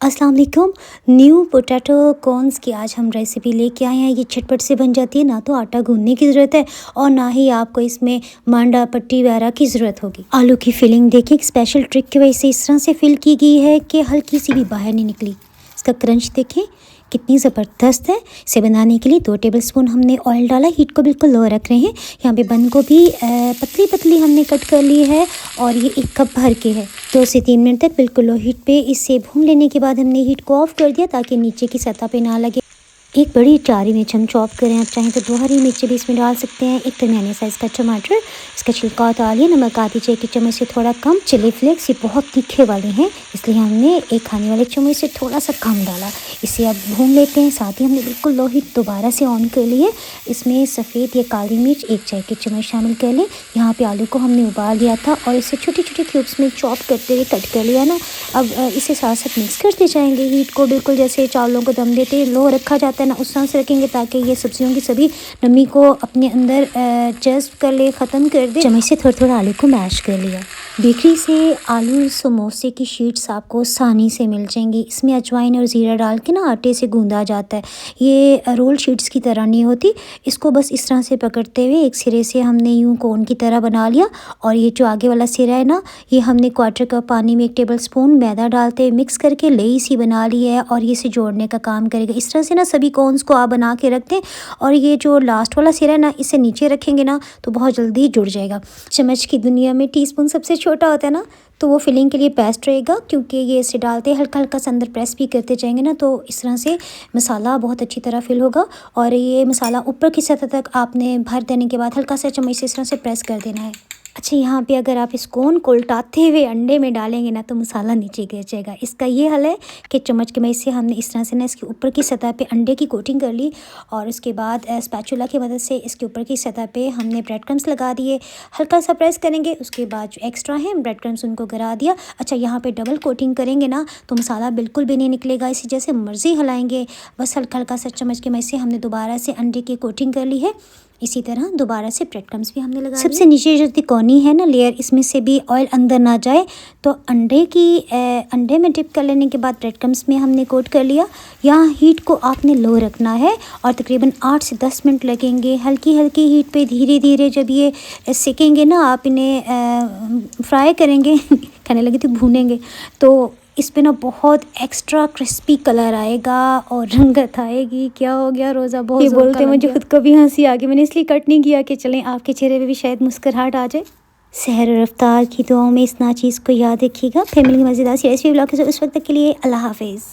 अस्सलाम वालेकुम। New potato corns की आज हम रेसिपी लेके आए हैं। ये झटपट से बन जाती है, ना तो आटा गूंदने की ज़रूरत है और ना ही आपको इसमें मांडा पट्टी वगैरह की ज़रूरत होगी। आलू की फिलिंग देखिए, एक स्पेशल ट्रिक की वजह से इस तरह से फिल की गई है कि हल्की सी भी बाहर नहीं निकली। इसका क्रंच देखें कितनी ज़बरदस्त है। इसे बनाने के लिए 2 टेबलस्पून हमने ऑयल डाला। हीट को बिल्कुल लो रख रहे हैं। यहाँ पे बंद गोभी पतली पतली हमने कट कर ली है और ये 1 कप भर के है। 2 से 3 मिनट तक बिल्कुल लो हीट पे इसे भून लेने के बाद हमने हीट को ऑफ कर दिया ताकि नीचे की सतह पे ना लगे। एक बड़ी चारी मिर्च हम चॉप करें, आप चाहें तो 2 हरी मिर्ची भी इसमें डाल सकते हैं। एक दरमियाने साइज़ का टमाटर, इसका छिलका उतारिए। नमक आधी चाय की चम्मच से थोड़ा कम। चिली फ्लेक्स ये बहुत तीखे वाले हैं इसलिए हमने 1 खाने वाले चम्मच से थोड़ा सा कम डाला। इसे अब भून लेते हैं। साथ ही हमने बिल्कुल लो हीट दोबारा से ऑन कर लिए। इसमें सफ़ेद या काली मिर्च 1 चाय की चम्मच शामिल कर लें। यहाँ पे आलू को हमने उबाल लिया था और इसे छोटे छोटे क्यूब्स में चॉप करते हुए कट कर लिया ना। अब इसे साथ साथ मिक्स करते जाएंगे। हीट को बिल्कुल जैसे चावलों को दम देते लो रखा जाता है ना, उस तरह से रखेंगे ताकि ये सब्जियों की सभी नमी को अपने अंदर जज्ब कर ले, ख़त्म कर दे। चम्मच से थोड़ा थोड़ा आलू को मैश कर लिया। बेकरी से आलू समोसे की शीट्स आपको आसानी से मिल जाएंगी। इसमें अजवाइन और ज़ीरा डाल के ना आटे से गूंदा जाता है। ये रोल शीट्स की तरह नहीं होती। इसको बस इस तरह से पकड़ते हुए एक सिरे से हमने यूं कोन की तरह बना लिया और ये जो आगे वाला सिरा है ना, ये हमने 1/4 कप पानी में 1 टेबलस्पून मैदा डालते हुए मिक्स करके लेई सी बना ली है और ये इसे जोड़ने का काम करेगा। इस तरह से ना सभी कॉर्न्स को आप बना के रख दें और ये जो लास्ट वाला सिरा है ना, इसे नीचे रखेंगे ना तो बहुत जल्दी जुड़ जाएगा। चम्मच की दुनिया में टीस्पून सबसे छोटा होता है ना, तो वो फिलिंग के लिए बेस्ट रहेगा क्योंकि ये इसे डालते हल्का हल्का सा अंदर प्रेस भी करते जाएंगे ना, तो इस तरह से मसाला बहुत अच्छी तरह फिल होगा। और ये मसाला ऊपर की सतह तक आपने भर देने के बाद हल्का सा चम्मच से इस तरह से प्रेस कर देना है। अच्छा, यहाँ पे अगर आप इस कोन को उल्टाते हुए अंडे में डालेंगे ना तो मसाला नीचे गिर जाएगा। इसका ये हल है कि चम्मच की मदद से हमने इस तरह से ना इसके ऊपर की सतह पे अंडे की कोटिंग कर ली और उसके बाद स्पैचुला की मदद से इसके ऊपर की सतह पे हमने ब्रेड क्रम्स लगा दिए। हल्का सा प्रेस करेंगे, उसके बाद जो एक्स्ट्रा है ब्रेड क्रम्स उनको गिरा दिया। अच्छा, यहाँ पे डबल कोटिंग करेंगे ना तो मसाला बिल्कुल भी नहीं निकलेगा। इसी जैसे मर्ज़ी हिलाएंगे, बस हल्का हल्का सा चम्मच की मदद से हमने दोबारा से अंडे की कोटिंग कर ली है। इसी तरह दोबारा से ब्रेड क्रम्स भी हमने लगा दिए। सबसे नीचे जो तिकोनी है ना लेयर, इसमें से भी ऑयल अंदर ना जाए तो अंडे में डिप कर लेने के बाद ब्रेड क्रम्स में हमने कोट कर लिया। यहाँ हीट को आपने लो रखना है और तकरीबन 8 से 10 मिनट लगेंगे। हल्की हल्की हीट पे धीरे धीरे जब ये सेकेंगे ना, आप इन्हें फ्राई करेंगे कहने लगी थी भूनेंगे, तो इस पे ना बहुत एक्स्ट्रा क्रिस्पी कलर आएगा और रंगत आएगी। क्या हो गया रोज़ा, बहुत ये बोलते मुझे खुद को भी हंसी आ गई। मैंने इसलिए कट नहीं किया कि चलें आपके चेहरे पे भी शायद मुस्कुराहट आ जाए। सहर और अफ्तार की दुआओं में इस नाचीज़ को याद रखिएगा। फिर मिलेंगे मज़ेदार सी रेसिपी ब्लॉग के साथ। उस वक्त तक के लिए अल्लाह हाफिज़।